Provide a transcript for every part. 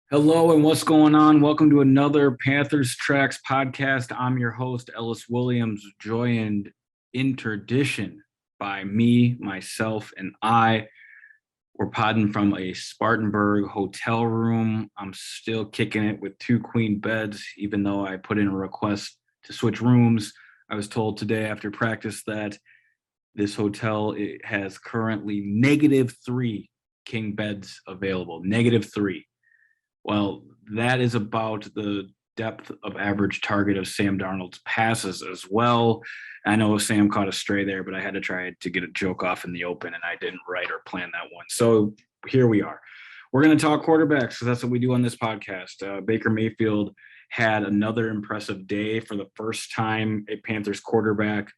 Hello and what's going on? Welcome to another Panthers Tracks podcast. I'm your host, Ellis Williams, joined in tradition by me, myself, and I. We're podding from a Spartanburg hotel room. I'm still kicking it with two queen beds, even though I put in a request to switch rooms. I was told today after practice that this hotel has currently -3 king beds available. -3. Well, that is about the depth of average target of Sam Darnold's passes as well. I know Sam caught a stray there, but I had to try to get a joke off in the open, and I didn't write or plan that one. So here we are. We're going to talk quarterbacks because that's what we do on this podcast. Baker Mayfield had another impressive day. For the first time, a Panthers quarterback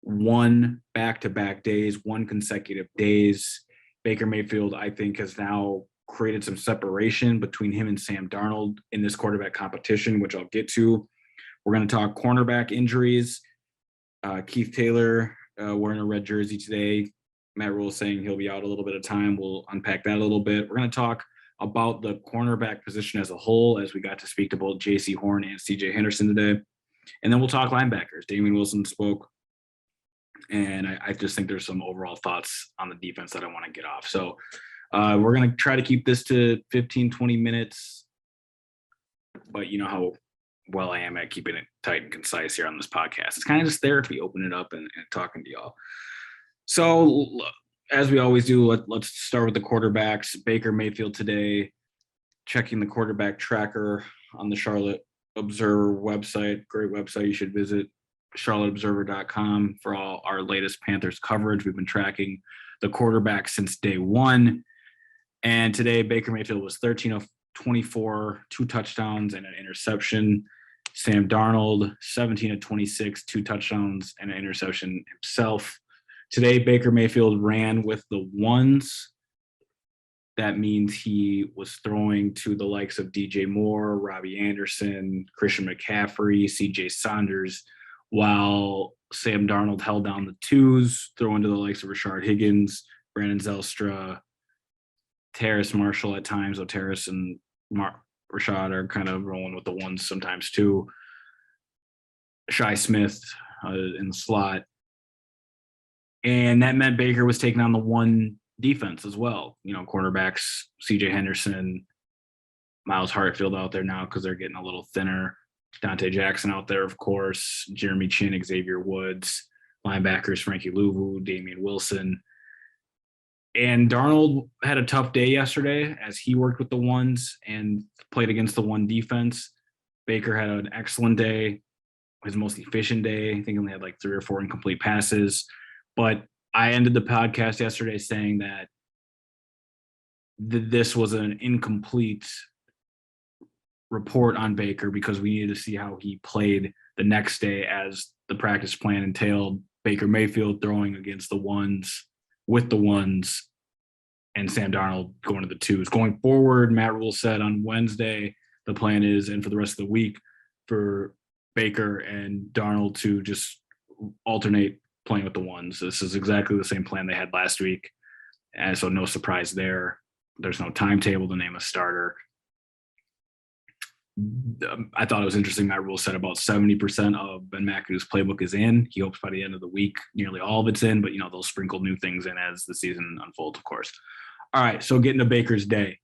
won back-to-back days, one consecutive days. Baker Mayfield, I think, has now created some separation between him and Sam Darnold in this quarterback competition, which I'll get to. We're going to talk cornerback injuries. Keith Taylor wearing a red jersey today. Matt Rule saying he'll be out a little bit of time. We'll unpack that a little bit. We're going to talk about the cornerback position as a whole, as we got to speak to both J.C. Horn and CJ Henderson today. And then we'll talk linebackers. Damian Wilson spoke, and I just think there's some overall thoughts on the defense that I want to get off. So we're going to try to keep this to 15, 20 minutes, but you know how well I am at keeping it tight and concise here on this podcast. It's kind of just therapy, opening it up and talking to y'all. So as we always do, let's start with the quarterbacks. Baker Mayfield today, checking the quarterback tracker on the Charlotte Observer website. Great website. You should visit charlotteobserver.com for all our latest Panthers coverage. We've been tracking the quarterback since day one. And today, Baker Mayfield was 13 of 24, 2 touchdowns and an interception. Sam Darnold, 17 of 26, 2 touchdowns and an interception himself. Today, Baker Mayfield ran with the ones. That means he was throwing to the likes of DJ Moore, Robbie Anderson, Christian McCaffrey, CJ Saunders, while Sam Darnold held down the twos, throwing to the likes of Rashard Higgins, Brandon Zelstra, Terrace Marshall at times, though Terrace and Rashad are kind of rolling with the ones sometimes too. Shi Smith in the slot. And that meant Baker was taking on the one defense as well. You know, cornerbacks, CJ Henderson, Miles Hartfield out there now because they're getting a little thinner. Dante Jackson out there, of course. Jeremy Chin, Xavier Woods. Linebackers, Frankie Louvu, Damian Wilson. And Darnold had a tough day yesterday as he worked with the ones and played against the one defense. Baker had an excellent day, his most efficient day. I think he only had like 3 or 4 incomplete passes. But I ended the podcast yesterday saying that this was an incomplete report on Baker because we needed to see how he played the next day, as the practice plan entailed Baker Mayfield throwing against the ones, with the ones, and Sam Darnold going to the twos. Going forward, Matt Rule said on Wednesday, the plan is, and for the rest of the week, for Baker and Darnold to just alternate playing with the ones. This is exactly the same plan they had last week. And so no surprise there. There's no timetable to name a starter. I thought it was interesting. Matt Rule said about 70% of Ben McAdoo's playbook is in. He hopes by the end of the week, nearly all of it's in, but, you know, they'll sprinkle new things in as the season unfolds, of course. All right, so getting to Baker's day.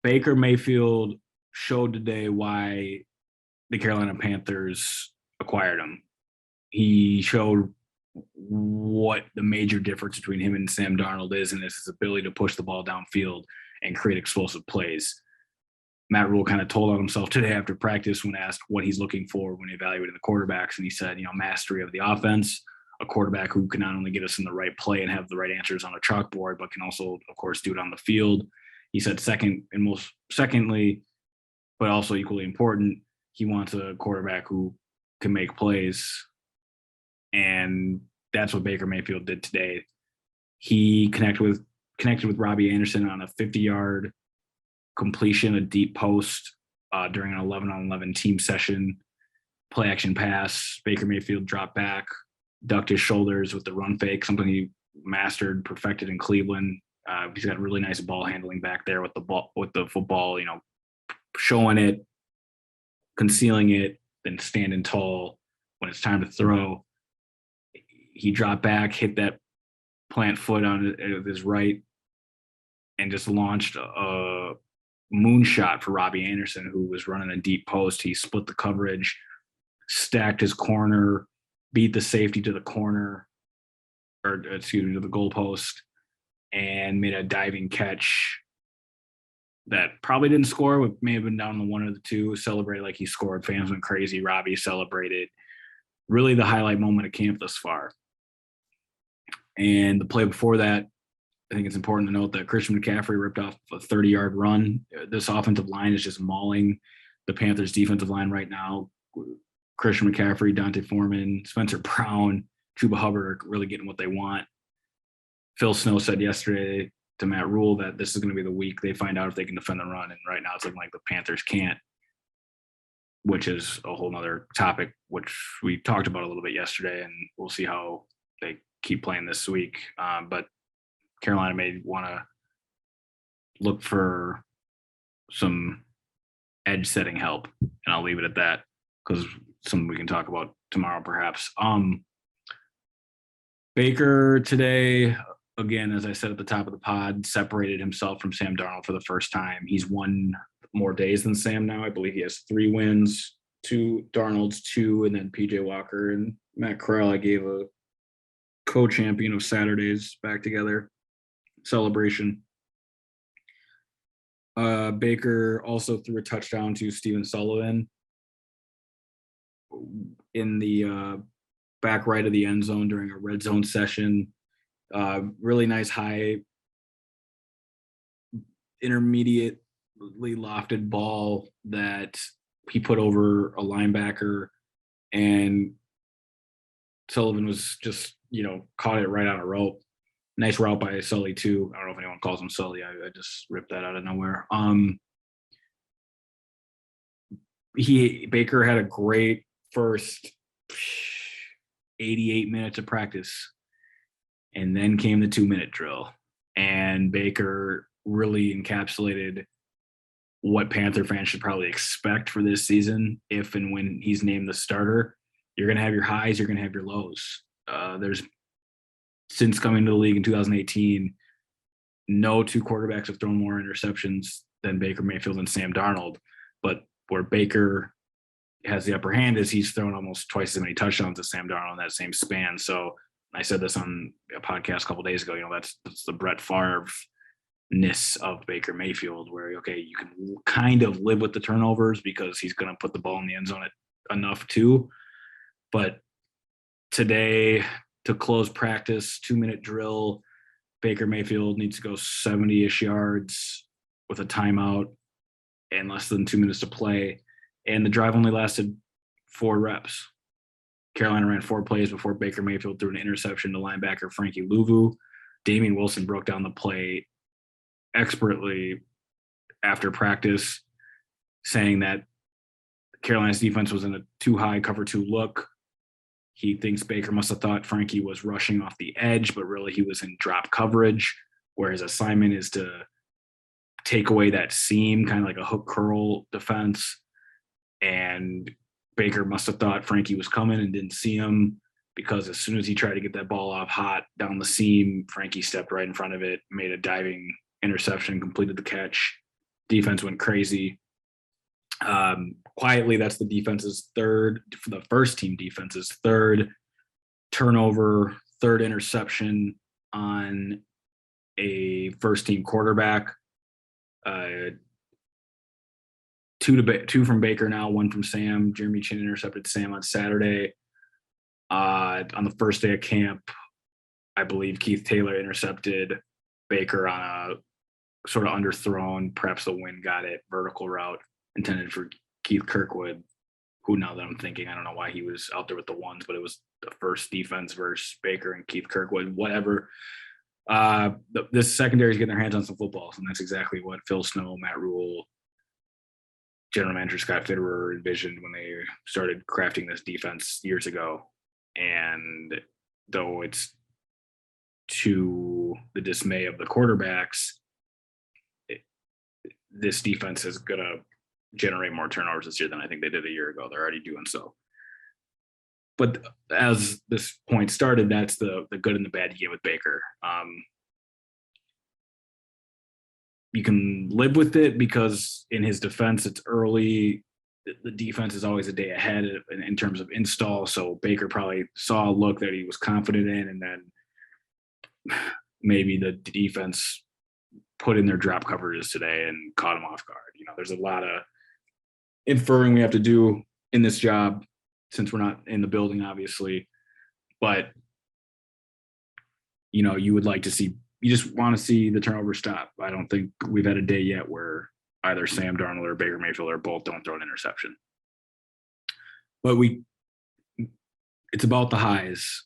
Baker Mayfield showed today why the Carolina Panthers acquired him. He showed what the major difference between him and Sam Darnold is, and it's his ability to push the ball downfield and create explosive plays. Matt Rule kind of told on himself today after practice when asked what he's looking for when evaluating the quarterbacks. And he said, you know, mastery of the offense, a quarterback who can not only get us in the right play and have the right answers on a chalkboard, but can also, of course, do it on the field. He said secondly, but also equally important, he wants a quarterback who can make plays. And that's what Baker Mayfield did today. He connected with Robbie Anderson on a 50-yard completion, a deep post during an 11-on-11 team session, play action pass. Baker Mayfield dropped back, ducked his shoulders with the run fake, something he mastered, perfected in Cleveland. He's got really nice ball handling back there with the football, you know, showing it, concealing it, then standing tall when it's time to throw. He dropped back, hit that plant foot on his right, and just launched a moonshot for Robbie Anderson, who was running a deep post. He split the coverage, stacked his corner, beat the safety to the corner, or excuse me, to the goalpost, and made a diving catch that probably didn't score, but may have been down the one or the two. Celebrated like he scored. Fans went crazy. Robbie celebrated. Really the highlight moment of camp thus far. And the play before that, I think it's important to note that Christian McCaffrey ripped off a 30-yard run. This offensive line is just mauling the Panthers' defensive line right now. Christian McCaffrey, Dante Foreman, Spencer Brown, Chuba Hubbard are really getting what they want. Phil Snow said yesterday to Matt Rule that this is going to be the week they find out if they can defend the run. And right now it's looking like the Panthers can't, which is a whole nother topic, which we talked about a little bit yesterday, and we'll see how they keep playing this week. But Carolina may want to look for some edge setting help, and I'll leave it at that because something we can talk about tomorrow perhaps. Baker today, again, as I said at the top of the pod, separated himself from Sam Darnold for the first time. He's won more days than Sam now. I believe he has 3 wins, Darnold's 2, and then PJ Walker and Matt Corral I gave a co-champion of Saturdays back together celebration. Baker also threw a touchdown to Steven Sullivan in the back right of the end zone during a red zone session. Really nice high intermediately lofted ball that he put over a linebacker, and Sullivan was just, caught it right on a rope. Nice route by Sully too. I don't know if anyone calls him Sully. I just ripped that out of nowhere. Baker had a great first 88 minutes of practice, and then came the 2-minute drill. And Baker really encapsulated what Panther fans should probably expect for this season if and when he's named the starter. You're going to have your highs, you're going to have your lows. Since coming to the league in 2018, no 2 quarterbacks have thrown more interceptions than Baker Mayfield and Sam Darnold. But where Baker has the upper hand is he's thrown almost twice as many touchdowns as Sam Darnold in that same span. So I said this on a podcast a couple of days ago, that's the Brett Favre-ness of Baker Mayfield, where, okay, you can kind of live with the turnovers because he's going to put the ball in the end zone enough too. But today, to close practice, 2-minute drill, Baker Mayfield needs to go 70-ish yards with a timeout and less than 2 minutes to play. And the drive only lasted 4 reps. Carolina ran 4 plays before Baker Mayfield threw an interception to linebacker Frankie Louvu. Damian Wilson broke down the play expertly after practice, saying that Carolina's defense was in a too high cover 2 look. He thinks Baker must have thought Frankie was rushing off the edge, but really he was in drop coverage, where his assignment is to take away that seam, kind of like a hook curl defense. And Baker must have thought Frankie was coming and didn't see him, because as soon as he tried to get that ball off hot down the seam, Frankie stepped right in front of it, made a diving interception, completed the catch. Defense went crazy. Quietly, that's the defense's third, for the first team defense's third turnover, third interception on a first team quarterback. 2 from Baker now, 1 from Sam. Jeremy Chin intercepted Sam on Saturday. On the first day of camp, I believe Keith Taylor intercepted Baker on a sort of underthrown, perhaps the wind got it, vertical route intended for Keith Kirkwood, who, now that I'm thinking, I don't know why he was out there with the ones, but it was the first defense versus Baker and Keith Kirkwood, whatever. This secondary is getting their hands on some footballs, and that's exactly what Phil Snow, Matt Rule, general manager Scott Fitterer envisioned when they started crafting this defense years ago. And though it's to the dismay of the quarterbacks, this defense is going to generate more turnovers this year than I think they did a year ago. They're already doing so. But as this point started, that's the good and the bad you get with Baker. You can live with it because in his defense, it's early. The defense is always a day ahead in terms of install. So Baker probably saw a look that he was confident in, and then maybe the defense put in their drop coverages today and caught him off guard. There's a lot of inferring we have to do in this job since we're not in the building, obviously. But, you would like to see, you just want to see the turnover stop. I don't think we've had a day yet where either Sam Darnold or Baker Mayfield or both don't throw an interception. But it's about the highs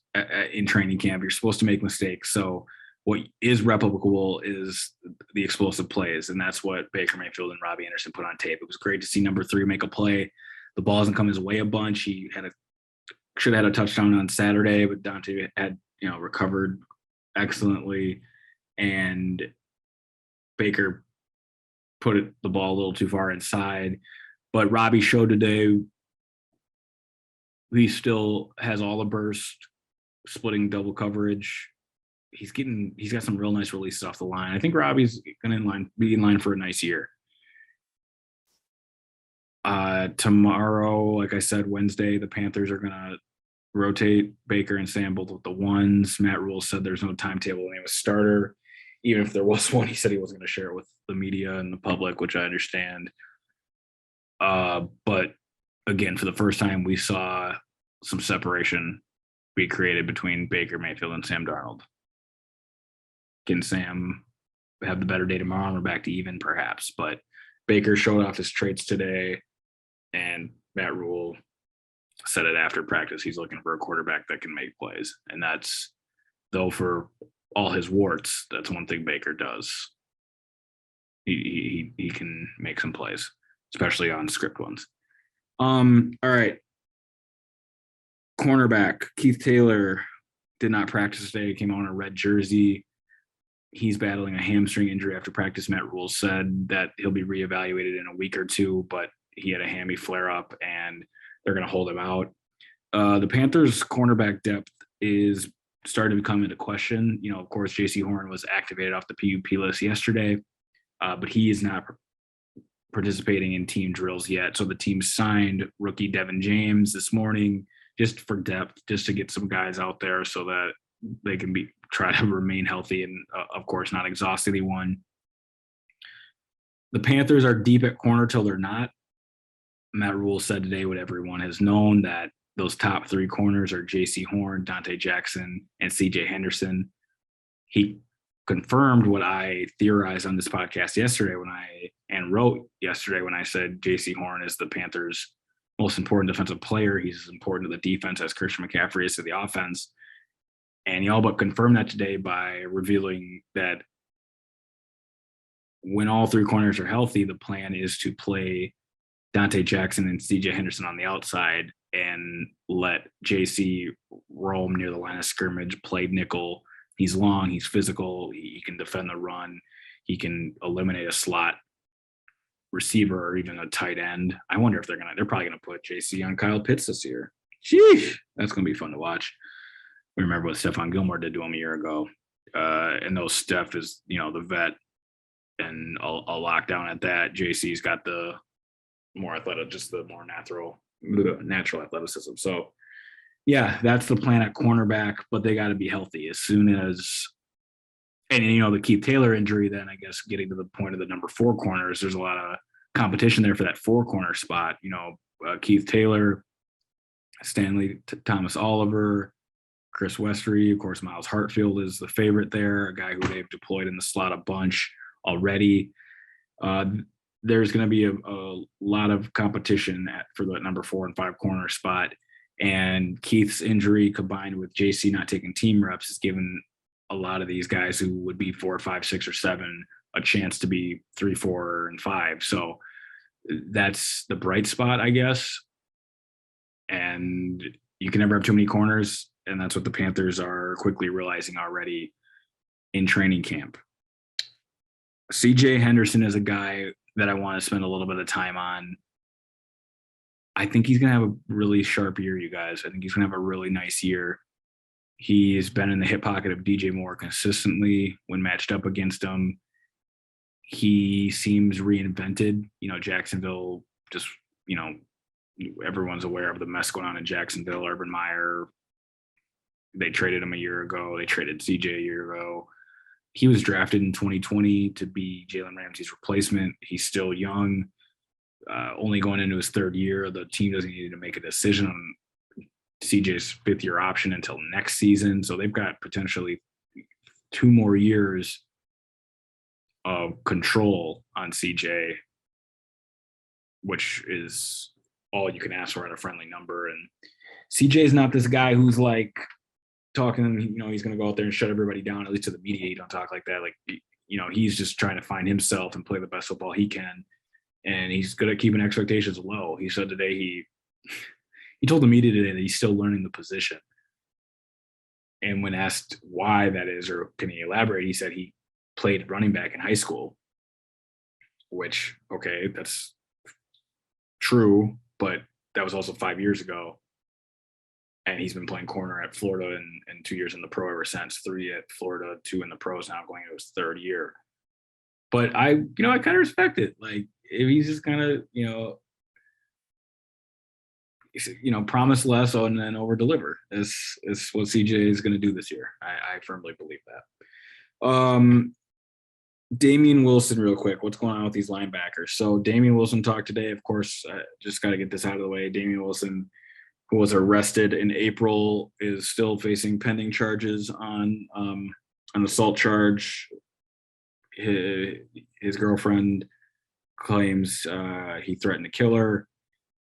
in training camp. You're supposed to make mistakes. So what is replicable is the explosive plays, and that's what Baker Mayfield and Robbie Anderson put on tape. It was great to see number 3 make a play. The ball hasn't come his way a bunch. He should have had a touchdown on Saturday, but Dante had recovered excellently, and Baker put the ball a little too far inside. But Robbie showed today he still has all the burst, splitting double coverage. He's got some real nice releases off the line. I think Robbie's going to be in line for a nice year. Tomorrow, like I said, Wednesday, the Panthers are going to rotate Baker and Sam both with the ones. Matt Rule said there's no timetable name of starter. Even if there was one, he said he wasn't going to share it with the media and the public, which I understand. But again, for the first time, we saw some separation be created between Baker Mayfield and Sam Darnold. Can Sam have the better day tomorrow? We're back to even, perhaps. But Baker showed off his traits today, and Matt Rule said it after practice. He's looking for a quarterback that can make plays, and that's, though, for all his warts, that's one thing Baker does. He can make some plays, especially on script ones. All right. Cornerback Keith Taylor did not practice today. Came on a red jersey. He's battling a hamstring injury after practice. Matt Rule said that he'll be reevaluated in a week or two, but he had a hammy flare up and they're going to hold him out. The Panthers cornerback depth is starting to come into question. Of course, J.C. Horn was activated off the PUP list yesterday, but he is not participating in team drills yet. So the team signed rookie Devin James this morning just for depth, just to get some guys out there so that they can try to remain healthy and, of course, not exhaust anyone. The Panthers are deep at corner till they're not. Matt Rule said today what everyone has known, that those top 3 corners are J.C. Horn, Dante Jackson, and CJ Henderson. He confirmed what I theorized on this podcast yesterday wrote yesterday when I said J.C. Horn is the Panthers' most important defensive player. He's as important to the defense as Christian McCaffrey is to the offense. And he all but confirmed that today by revealing that when all 3 corners are healthy, the plan is to play Dante Jackson and CJ Henderson on the outside and let JC roam near the line of scrimmage, play nickel. He's long, he's physical, he can defend the run, he can eliminate a slot receiver or even a tight end. I wonder if they're probably gonna put JC on Kyle Pitts this year. Sheesh, that's gonna be fun to watch. We remember what Stephon Gilmore did to him a year ago. And though Steph is, the vet and a lockdown at that, JC's got the more athletic, just the more natural athleticism. So yeah, that's the plan at cornerback, but they got to be healthy as soon as, and the Keith Taylor injury, then I guess getting to the point of the number 4 corners, there's a lot of competition there for that 4 corner spot. Keith Taylor, Stanley Thomas Oliver, Chris Westry, of course, Miles Hartfield is the favorite there, a guy who they've deployed in the slot a bunch already. There's going to be a lot of competition for the number 4 and 5 corner spot. And Keith's injury combined with JC not taking team reps has given a lot of these guys who would be 4, 5, 6, or 7 a chance to be 3, 4, and 5. So that's the bright spot, I guess. And you can never have too many corners. And that's what the Panthers are quickly realizing already in training camp. CJ Henderson is a guy that I want to spend a little bit of time on. I think he's going to have a really sharp year, you guys. I think he's going to have a really nice year. He's been in the hip pocket of DJ Moore consistently when matched up against him. He seems reinvented. Jacksonville just, everyone's aware of the mess going on in Jacksonville. Urban Meyer, they traded him a year ago. They traded CJ a year ago. He was drafted in 2020 to be Jalen Ramsey's replacement. He's still young, only going into his third year. The team doesn't need to make a decision on CJ's fifth-year option until next season. So they've got potentially 2 more years of control on CJ, which is all you can ask for at a friendly number. And CJ is not this guy who's like talking, he's going to go out there and shut everybody down, at least to the media. You don't talk like that. Like, he's just trying to find himself and play the best football he can. And he's good at keeping expectations low. He said today, he told the media today that he's still learning the position. And when asked why that is, or can he elaborate, he said he played running back in high school, which, okay, that's true, but that was also 5 years ago. And he's been playing corner at Florida and 2 years in the pro ever since. 3 at Florida, 2 in the pros, now going into his third year. But I kind of respect it. Like, if he's just kind of, promise less and then over deliver is what CJ is going to do this year. I firmly believe that. Damian Wilson, real quick. What's going on with these linebackers? So Damian Wilson talked today. Of course, just got to get this out of the way. Damian Wilson, who was arrested in April, is still facing pending charges on an assault charge. His girlfriend claims he threatened to kill her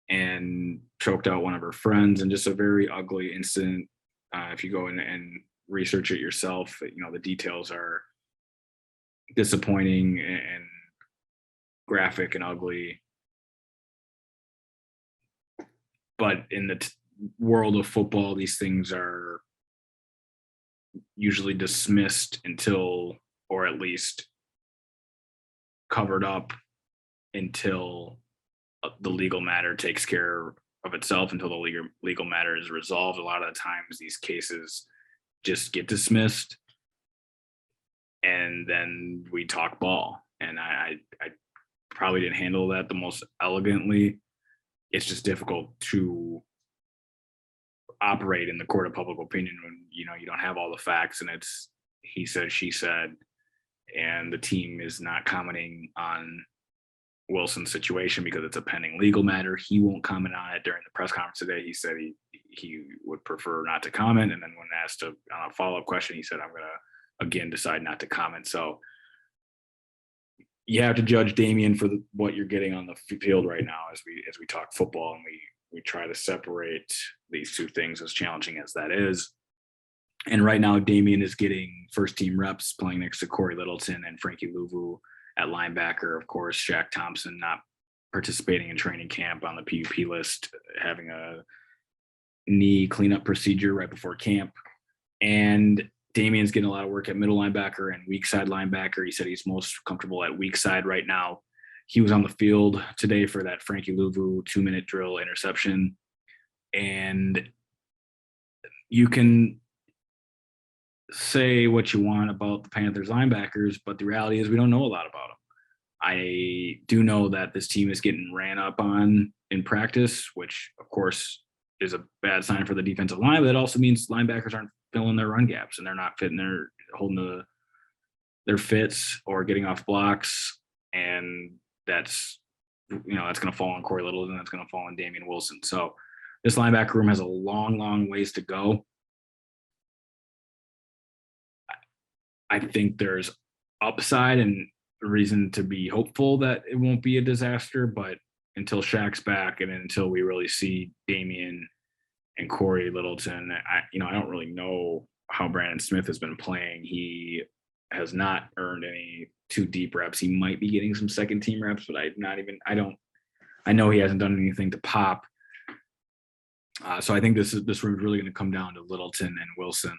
and choked out one of her friends, and just a very ugly incident. If you go in and research it yourself, the details are disappointing and graphic and ugly. But in the world of football, these things are usually dismissed until, or at least covered up until the legal matter takes care of itself, until the legal matter is resolved. A lot of the times these cases just get dismissed and then we talk ball. And I probably didn't handle that the most elegantly. It's just difficult to operate in the court of public opinion when, you don't have all the facts and it's he said, she said, and the team is not commenting on Wilson's situation because it's a pending legal matter. He won't comment on it. During the press conference today, he said he would prefer not to comment. And then when asked on a follow-up question, he said, I'm going to, again, decide not to comment. So you have to judge Damian for what you're getting on the field right now as we talk football, and we try to separate these two things, as challenging as that is. And right now, Damian is getting first-team reps playing next to Corey Littleton and Frankie Louvu at linebacker. Of course, Shaq Thompson not participating in training camp, on the PUP list, having a knee cleanup procedure right before camp. And Damian's getting a lot of work at middle linebacker and weak side linebacker. He said he's most comfortable at weak side right now. He was on the field today for that Frankie Louvu 2-minute drill interception. And you can say what you want about the Panthers linebackers, but the reality is we don't know a lot about them. I do know that this team is getting ran up on in practice, which of course is a bad sign for the defensive line, but it also means linebackers aren't filling their run gaps and they're not holding their fits or getting off blocks. And that's going to fall on Corey Littleton. That's going to fall on Damian Wilson. So this linebacker room has a long, long ways to go. I think there's upside and reason to be hopeful that it won't be a disaster, but until Shaq's back and until we really see Damian and Corey Littleton, I don't really know how Brandon Smith has been playing. He has not earned any 2 deep reps. He might be getting some second team reps, but I know he hasn't done anything to pop. So I think this room is really going to come down to Littleton and Wilson.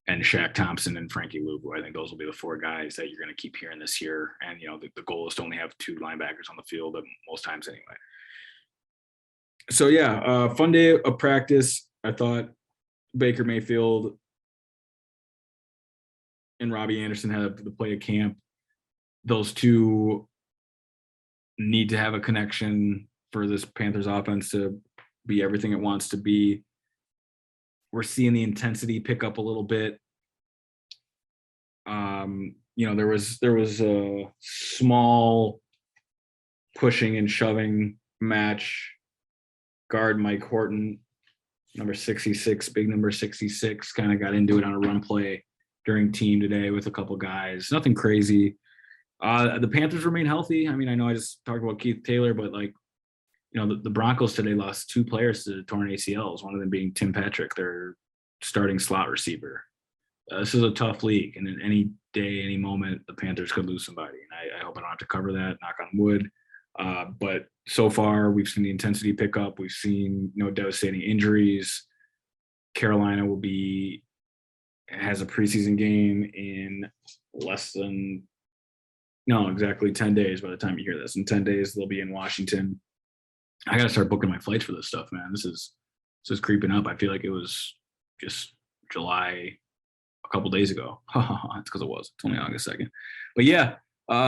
and Shaq Thompson and Frankie Luvu. I think those will be the 4 guys that you're going to keep hearing this year. And, the goal is to only have 2 linebackers on the field most times anyway. So, fun day of practice. I thought Baker Mayfield and Robbie Anderson had to play a camp. Those 2 need to have a connection for this Panthers offense to be everything it wants to be. We're seeing the intensity pick up a little bit. There was a small pushing and shoving match. Guard Mike Horton, number 66, big number 66, kind of got into it on a run play during team today with a couple guys. Nothing crazy. The Panthers remain healthy. I mean, I know I just talked about Keith Taylor, but the Broncos today lost 2 players to torn ACLs, one of them being Tim Patrick, their starting slot receiver. This is a tough league, and in any day, any moment, the Panthers could lose somebody. And I hope I don't have to cover that, knock on wood. But so far, we've seen the intensity pick up. We've seen no devastating injuries. Carolina has a preseason game in exactly 10 days by the time you hear this. In 10 days, they'll be in Washington. I got to start booking my flights for this stuff, man. This is creeping up. I feel like it was just July a couple days ago. That's because it was. It's only August 2nd. But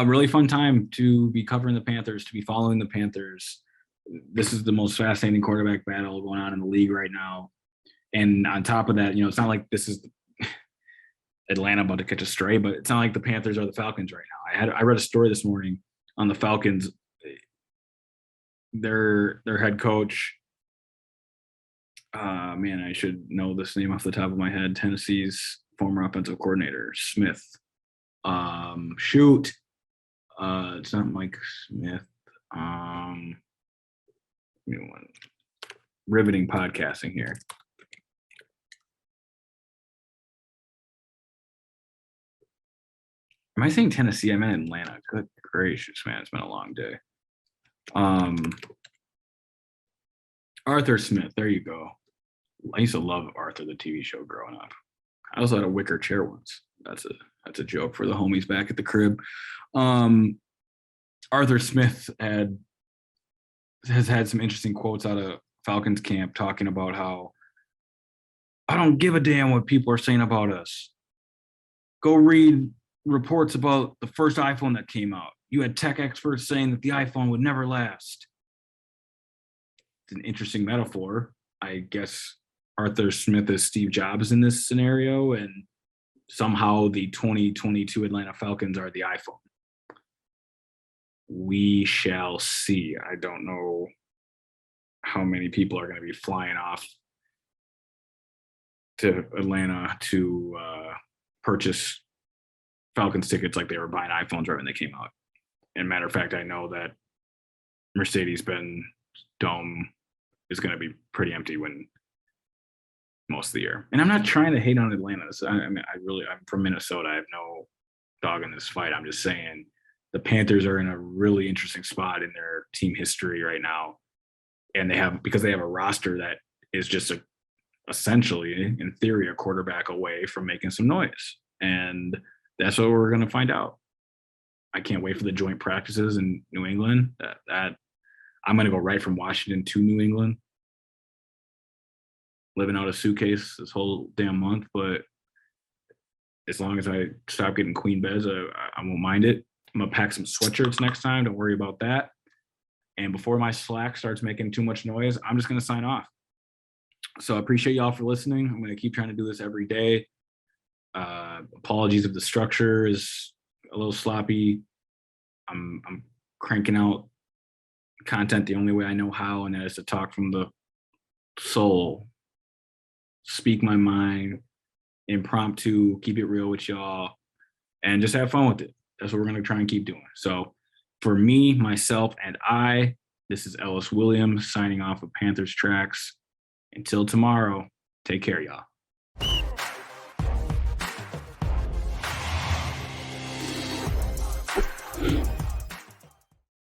really fun time to be covering the Panthers, to be following the Panthers. This is the most fascinating quarterback battle going on in the league right now. And on top of that, it's not like this is Atlanta about to catch a stray, but it's not like the Panthers are the Falcons right now. I read a story this morning on the Falcons. Their head coach, I should know this name off the top of my head. Tennessee's former offensive coordinator, Smith. It's not Mike Smith. Riveting podcasting here. Am I saying Tennessee? I meant Atlanta. Good gracious, man. It's been a long day. Arthur Smith. There you go. I used to love Arthur, the TV show, growing up. I also had a wicker chair once. That's a joke for the homies back at the crib. Arthur Smith has had some interesting quotes out of Falcons camp talking about how I don't give a damn what people are saying about us. Go read reports about the first iPhone that came out. You had tech experts saying that the iPhone would never last. It's an interesting metaphor. I guess Arthur Smith is Steve Jobs in this scenario, and somehow the 2022 Atlanta Falcons are the iPhone. We shall see. I don't know how many people are going to be flying off to Atlanta to purchase Falcons tickets like they were buying iPhones right when they came out. And matter of fact, I know that Mercedes-Benz Dome is going to be pretty empty when most of the year. And I'm not trying to hate on Atlanta. I'm from Minnesota. I have no dog in this fight. I'm just saying the Panthers are in a really interesting spot in their team history right now. And because they have a roster that is just essentially, in theory, a quarterback away from making some noise. And that's what we're going to find out. I can't wait for the joint practices in New England. That I'm going to go right from Washington to New England, living out a suitcase this whole damn month. But as long as I stop getting queen beds, I won't mind it. I'm going to pack some sweatshirts next time. Don't worry about that. And before my Slack starts making too much noise, I'm just going to sign off. So I appreciate y'all for listening. I'm going to keep trying to do this every day. Apologies if the structure is a little sloppy. I'm cranking out content the only way I know how, and that is to talk from the soul, speak my mind, impromptu, keep it real with y'all, and just have fun with it. That's what we're going to try and keep doing. So for me, myself, and I, this is Ellis Williams signing off of Panthers Tracks. Until tomorrow, take care, y'all.